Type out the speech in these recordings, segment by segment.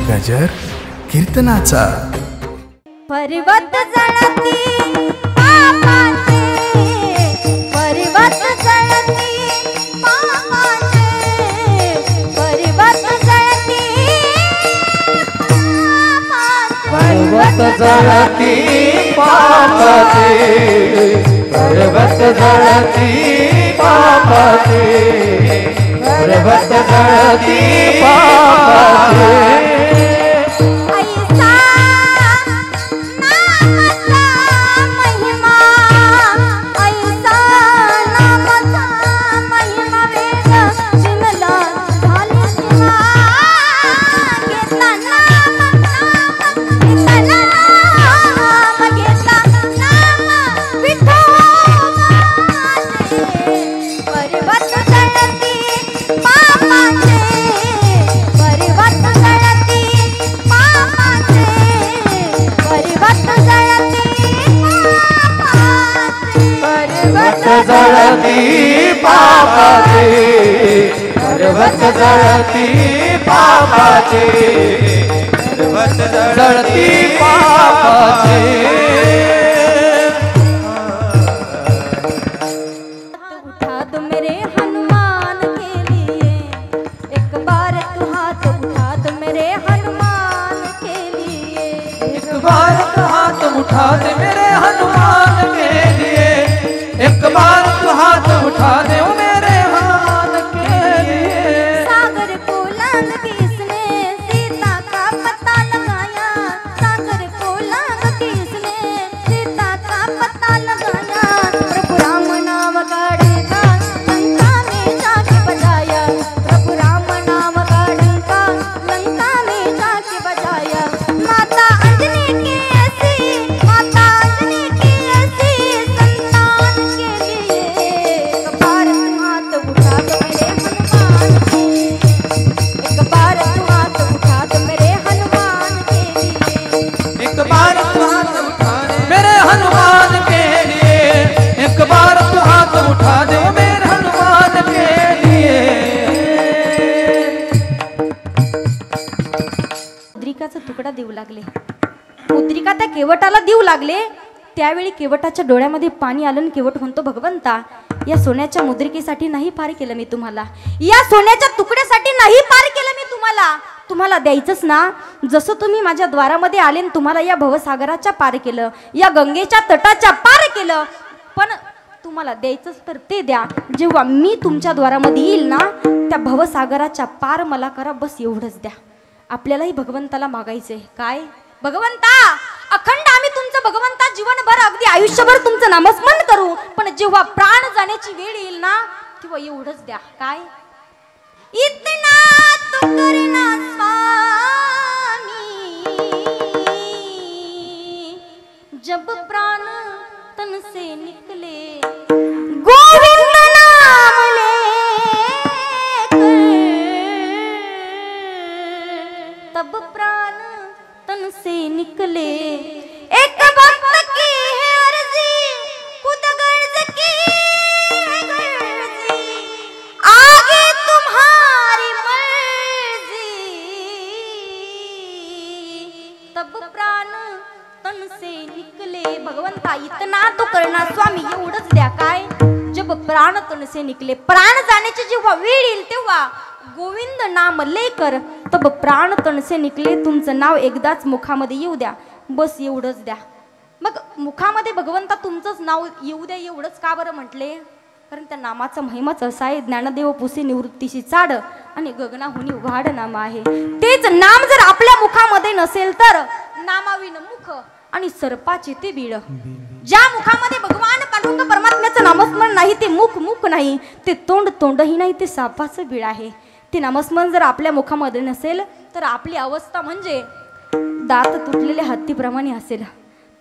गजर कीर्तनाचा। पर्वत जळती पापाचे, पर्वत जळती पापाचे, पर्वत जळती पर्वत जळती पापाचे, पर्वत जळती पापाचे, पर्वत जळती पापाचे। जळती पापाचे, पर्वत जळती पापाचे, पर्वत जळती पापाचे। उठा दो मेरे हनुमान के लिए, एक बार तू हाथ उठा दो मेरे हनुमान के लिए, एक बार तू हाथ उठा दे मेरे हनुमान के लिए, एक बार तू हाथ उठा दे मेरे हनुमान के लिए। सागर को लांग किसने सीता का पता लगाया, सागर को लांग किसने सीता का पता लगाया, प्रभु राम नाम का डंका लंका में जाके बजाया, प्रभु राम नाम का डंका लंका में जाके बजाया। माता अंजनी की ऐसी, माता अंजनी की ऐसी संतान के लिए एक बार हाथ उठा दो मेरे हनुमान के, एक बार हाथ उठा दो मेरे हनुमान के लिए, एक बार तू हाथ उठा दे मेरे हनुमान के लिए, एक बार तू हाथ उठा दे मेरे हनुमान के लिए। मुद्रिकाचा तुकडा देऊ लागले, मुद्रिका त्या केवटाला देऊ लागले। त्यावेळी केवटाच्या डोळ्यामध्ये पाणी आलं, केवट म्हणतो भगवंता, या सोन्याच्या मुद्रिकेसाठी नाही पार केलं मी तुम्हाला, या सोन्याच्या तुकड्यासाठी नाही पार केलं मी तुम्हाला, तुम्हाला द्यायचंच ना। जसं तुम्ही माझ्या द्वारामध्ये आले न तुम्हाला या भवसागराच्या पार केलं, या गंगेच्या तटाच्या पार केलं, पण तुम्हाला द्यायचंच तर ते द्या। जेव्हा मी तुमच्या द्वारामध्ये येईल ना, त्या भवसागराच्या पार मला करा, बस एवढंच द्या। आपल्यालाही भगवंताला मागायचंय काय, भगवंता अखंड आम्ही तुमचं भगवंता जीवनभर अगदी आयुष्यभर तुमचं नामस्मरण करू, पण जेव्हा प्राण जाण्याची वेळ येईल ना, तेव्हा एवढंच द्या काय, इतना तो करना स्वामी, जब प्राण तन से निकले गोविंद नाम लेकर, तब प्राण तन से निकले। एक भक्त की है अर्जी, खुद गर्ज की है गर्जी, आगे तुम्हारी मर्जी, तब प्राण तन से निकले। भगवंता इतना तो करना स्वामी, एवढंच द्या काय, जब प्राण तन से निकले, प्राण जाण्याची जेव्हा वेळ येईल तेव्हा गोविंद नाम लेकर तब प्राण तन से निकले, तुमचं नाव एकदाच मुखामध्ये येऊ द्या, बस एवढंच द्या। मग मुखामध्ये भगवंता तुमचंच नाव येऊ द्या एवढंच का बरं म्हटले, कारण त्या नामाचा महिमाच असा आहे, ज्ञानदेव पुसे निवृत्तीशी चाड आणि गगनाहुनी वाढ नाम आहे। तेच नाम जर आपल्या मुखामध्ये नसेल तर नामाविन मुख आणि सर्पाचे ते बीड। ज्या मुखामध्ये भगवान पांडुरंग परमात्म्याचं नामस्मरण नाही ते मुख मुख नाही, ते तोंड तोंडही नाही, ते सापाचं बीड आहे। ते नामस्मरण जर आपल्या मुखामध्ये नसेल तर आपली अवस्था म्हणजे दात तुटलेल्या हत्तीप्रमाणे असेल,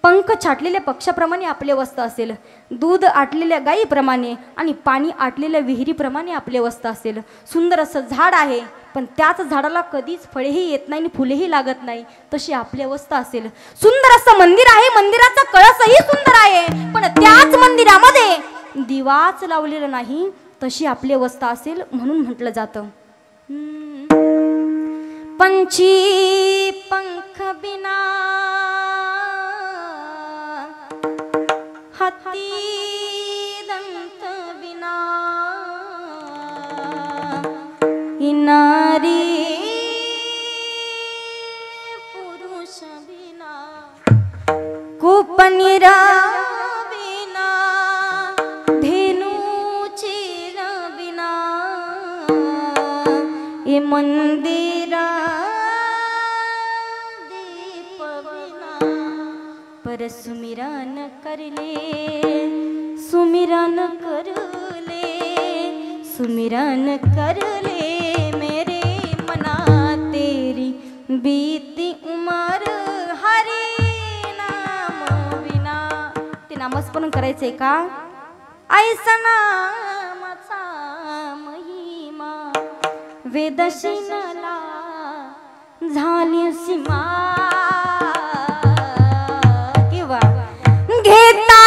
पंख छाटलेल्या पक्षाप्रमाणे आपली अवस्था असेल, दूध आटलेल्या गायीप्रमाणे आणि पाणी आटलेल्या विहिरीप्रमाणे आपली अवस्था असेल। सुंदर असं झाड आहे पण त्याच झाडाला कधीच फळेही येत नाही आणि फुलेही लागत नाही, तशी आपली अवस्था असेल। सुंदर असं मंदिर आहे, मंदिराचा कळसही सुंदर आहे, पण त्याच मंदिरामध्ये दिवाच लावलेला नाही, तशी आपली अवस्था असेल। म्हणून म्हटलं जातं पंछी पंख बिना हाथी दंत बिना नारी पुरुष बिना कुपनिरा बिना धेनु चीर बिना ये मंदिरा दीप बिना पर सुमिरन कर ले सुमिरन कर ले सुमिरन कर ले मेरे मना तेरी बीती उमर हरी नाम विना. ते नामस्मरण करायचंय का? ऐसा नामाचा महिमा वेदशीला झाली सीमा किंवा घेता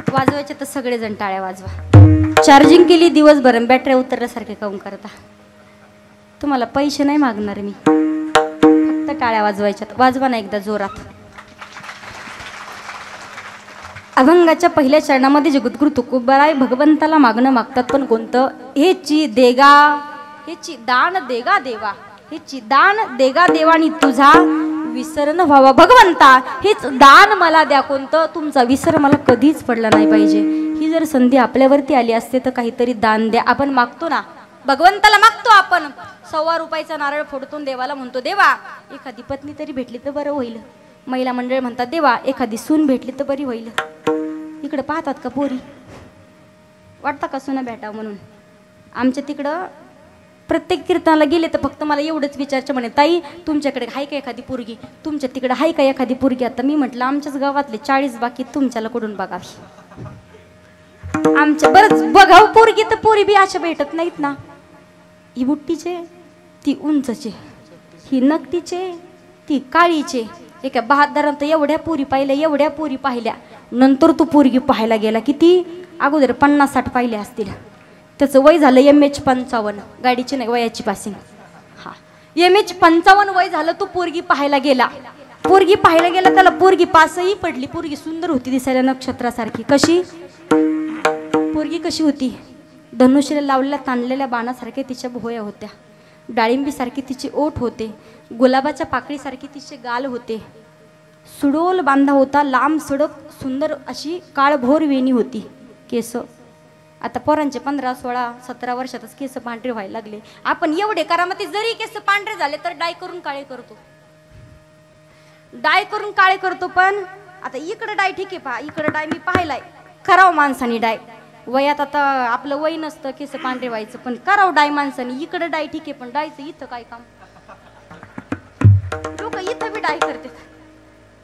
वाजवायचे तर सगळेजण टाळ्या वाजवा. चार्जिंग केली दिवसभर बॅटऱ्या उतरल्यासारखे काऊन करता? तुम्हाला पैसे नाही मागणार मी, फक्त टाळ्या वाजवायच्यात. वाजवा ना एकदा जोरात. अभंगाच्या पहिल्या चरणामध्ये जगद्गुरु तुकोबाराय भगवंताला मागणं मागतात, पण कोणतं? हेची देगा हेची दान देगा देवा हेची दान देगा देवानी तुझा विसर न व्हावा भगवंता. हेच दान मला द्या. कोणतं? तुमचा विसर मला कधीच पडला नाही पाहिजे. ही जर संधी आपल्यावरती आली असते तर काहीतरी दान द्या. आपण मागतो ना, भगवंताला मागतो आपण. 1.25 रुपयाचा नारळ फोडतो देवाला म्हणतो, देवा एखादी पत्नी तरी भेटली तर बरं होईल. महिला मंडळ म्हणतात, देवा एखादी सून भेटली तर बरी होईल. इकडं पाहतात का पोरी? वाटतं का सुना भेटावं म्हणून? आमच्या तिकडं प्रत्येक कीर्तनाला गेले तर फक्त मला एवढंच विचारचं म्हणे, ताई तुमच्याकडे हाय का एखादी पोरगी? तुमच्या तिकडे हाय का एखादी पोरगी? आता मी म्हटलं आमच्याच गावातले 40 बाकी तुमच्याला कुठून बघावी? आमच्या बरंच बघाव पोरगी तर पोरी बी अशा भेटत नाहीत ना. ही बुट्टीचे, ती उंचचे, ही नकटीचे, ती काळीचे. एका बहादरांत एवढ्या पोरी पाहिल्या एवढ्या पोरी पाहिल्या. नंतर तू पोरगी पाहायला गेला किती? अगोदर 50-60 पाहिले असतील. त्याचं वय झालं MH 55, गाडीची नाही वयाची पासिंग. हा MH 55 वय झालं. तू पोरगी पाहायला गेला. पोरगी पाहायला गेला त्याला पोरगी पासही पडली. पोरगी सुंदर होती दिसायला, नक्षत्रासारखी. कशी पोरगी कशी होती? धनुष्याला लावलेल्या ताणलेल्या बाणासारख्या तिच्या भोया होत्या. डाळिंबीसारखी तिचे ओठ होते. गुलाबाच्या पाकळीसारखी तिचे गाल होते. सुडोल बांधा होता. लांब सडक सुंदर अशी काळभोर वेणी होती. केस आता पोरांचे 15, 16, 17 वर्षातच केस पांढरे व्हायला लागले. आपण एवढे करामती जरी केस पांढरे झाले तर डाय करून काळे करतो. डाय करून काळे करतो. पण आता इकडं डाय ठीक आहे पहा, इकडं डाय मी पाहिलाय. करावं माणसानी डाय. वयात आता आपलं वय नसतं केस पांढरे व्हायचं, पण करावं डाय माणसानी. इकडं डाय ठीक आहे पण डायचं इथं काय काम? लोक इथं बी डाय करतात.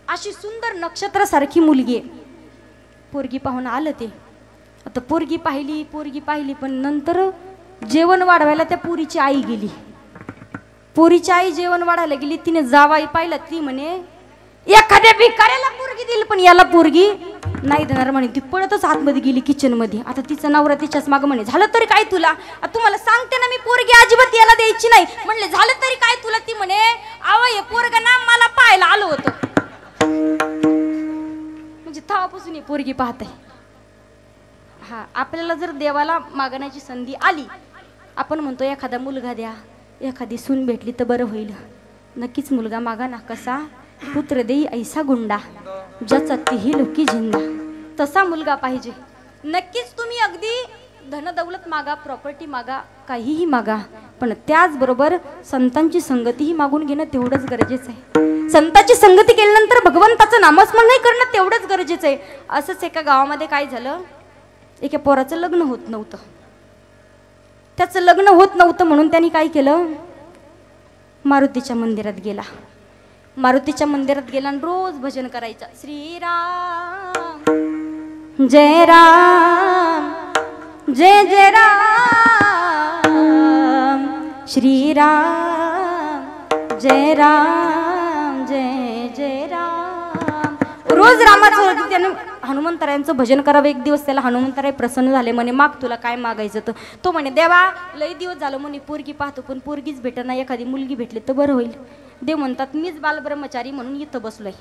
अशी सुंदर नक्षत्रासारखी मुलगी आहे. पोरगी पाहून आलं ते. आता पोरगी पाहिली पण नंतर जेवण वाढवायला त्या पोरीची आई गेली. पोरीची आई जेवण वाढायला गेली. तिने जावाई पाहिलं. ती म्हणे एखाद्या भिकाऱ्याला पोरगी दिली पण याला पोरगी नाही देणार म्हणे. ती पळतच आतमध्ये गेली किचन मध्ये. आता तिचा नवरा तिच्याच मागं म्हणे, झालं तरी काय तुला? तुम्हाला सांगते ना मी पोरगी अजिबात याला द्यायची नाही. म्हणले झालं तरी काय तुला? ती म्हणे आवा हे पोरग ना मला पाहायला आलो होतं. म्हणजे तेव्हापासून ही पोरगी पाहते. हा आपल्याला जर देवाला मागण्याची संधी आली, आपण म्हणतो एखादा मुलगा द्या, एखादी सून भेटली तर बरं होईल. नक्कीच मुलगा मागा ना. कसा? पुत्र देई ऐसा गुंडा ज्याचा तिही लोकी झिंदा. तसा मुलगा पाहिजे. नक्कीच तुम्ही अगदी धनदौलत मागा, प्रॉपर्टी मागा, काहीही मागा, पण त्याचबरोबर संतांची संगतीही मागून घेणं तेवढंच गरजेचं आहे. संतांची संगती केल्यानंतर भगवंताचं नामस्मरण करणं तेवढंच गरजेचं आहे. असंच एका गावामध्ये काय झालं, एका पोराचं लग्न होत नव्हतं. त्याचं लग्न होत नव्हतं म्हणून त्यांनी काय केलं, मारुतीच्या मंदिरात गेला. मारुतीच्या मंदिरात गेला आणि रोज भजन करायचं, श्रीराम जय राम जय जय राम, श्रीराम जय जय रोज रामाचं त्याने हनुमंतरायांचं भजन करावं. एक दिवस त्याला हनुमंतराय प्रसन्न झाले, म्हणे माग तुला काय मागायचं. तर तो म्हणे देवा लई दिवस झालं म्हणे पोरगी पाहतो पण पोरगीच भेटना, एखादी मुलगी भेटली तर बरं होईल. देव म्हणतात मीच बालब्रह्मचारी म्हणून इथं बसलोय,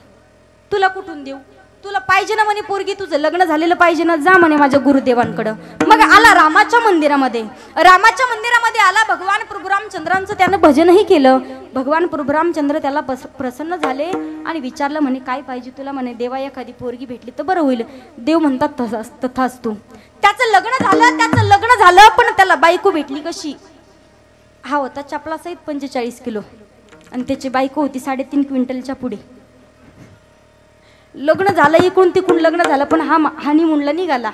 तुला कुठून देऊ, तुला पाहिजे ना म्हणे पोरगी, तुझं लग्न झालेलं पाहिजे ना, जा म्हणे माझ्या गुरुदेवांकडं. मग आला रामाच्या मंदिरामध्ये. रामाच्या मंदिरामध्ये आला, भगवान प्रभू रामचंद्रांचं त्यानं भजनही केलं. भगवान प्रभू रामचंद्र त्याला प्रसन्न झाले आणि विचारलं म्हणे काय पाहिजे तुला. म्हणे देवा एखादी पोरगी भेटली तर बरं होईल. देव म्हणतात तथास्तु. त्याचं लग्न झालं पण त्याला बायको भेटली कशी. हा होता चपलासहित 45 किलो आणि त्याची बायको होती 3.5 क्विंटलच्या पुढे. लग्न झालं, इकडून तिकडून लग्न झालं, पण हा हनीमूनला निघाला.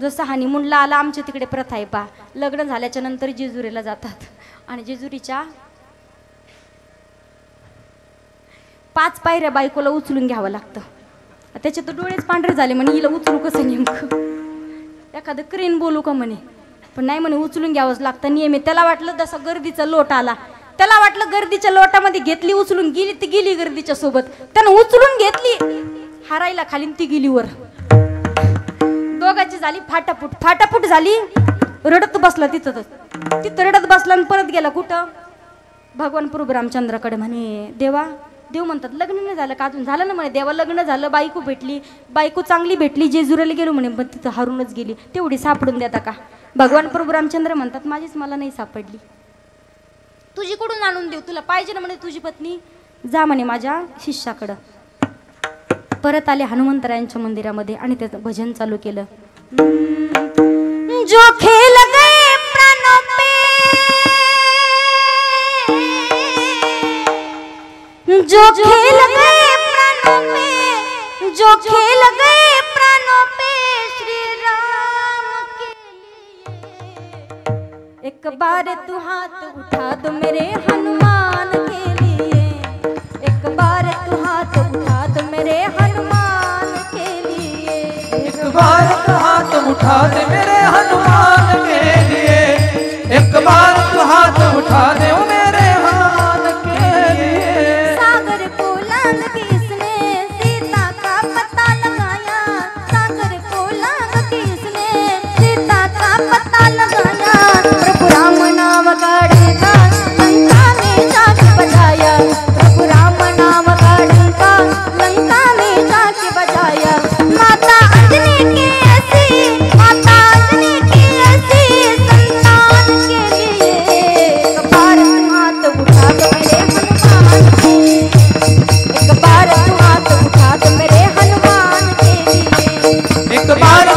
जसं हनीमूनला आला, आमच्या तिकडे प्रथा आहे पा, लग्न झाल्याच्या नंतर जेजुरीला जातात आणि जेजुरीच्या 5 पायऱ्या बायकोला उचलून घ्यावं लागतं. त्याचे तर डोळेच पांढरे झाले, म्हणे हिला उचलू कसं नेमकं, एखादं क्रेन बोलू का म्हणे, पण नाही म्हणे उचलून घ्यावंच लागतं नियम आहे. त्याला वाटलं जसा गर्दीचा लोट आला, त्याला वाटलं गर्दीच्या लोटामध्ये घेतली उचलून, गेली ती गेली गर्दीच्या सोबत, त्यानं उचलून घेतली, हारायला खाली ती गेली वर. दोघांची झाली फाटाफूट झाली. रडत बसला तिथं रडत बसला आणि परत गेला कुठं, भगवान प्रभू रामचंद्राकडे. म्हणे देवा, देव म्हणतात लग्न नाही झालं का अजून. झालं ना म्हणे देवा, लग्न झालं, बायको भेटली, बायको चांगली भेटली, जेजुरीला गेलो म्हणे, पण तिथं हारूनच गेली, तेवढी सापडून देता का. भगवान प्रभू रामचंद्र म्हणतात माझीच मला नाही सापडली, तुझी कुठून आणून देऊ, तुला पाहिजे ना म्हणे तुझी पत्नी, जा म्हणे माझ्या शिष्याकडं. परत आले हनुमंतरायांच्या मंदिरामध्ये आणि त्याचं भजन चालू केलं. जो खेल गए प्राणों पे, जो खेल गए प्राणों पे, जो खेल गए प्राणों पे श्री राम के लिए, एक बार तू हाथ उठा दो मेरे हनुमान के लिए, एक बार तू हाथ उठा दो मेरे हनुमान के लिए, एक बार तू हाथ उठा दे मेरे हनुमान के लिए, एक बार तू हाथ उठा दे ओ मेरे हनुमान के लिए. सागर को लांग किसने सीता का पता लगाया, सागर को लांग किसने सीता का पता लगाया, प्रभु राम नाम का डंका लंका में जाके बजाया, प्रभु राम नाम का डंका लंका में जाके बजाया. माता अंजनी की ऐसी, माता अंजनी की ऐसी संतान के लिए, एक बार हाथ उठा दो मेरे हनुमान के लिए, एक बार हाथ उठा दो मेरे हनुमान के लिए, एक बार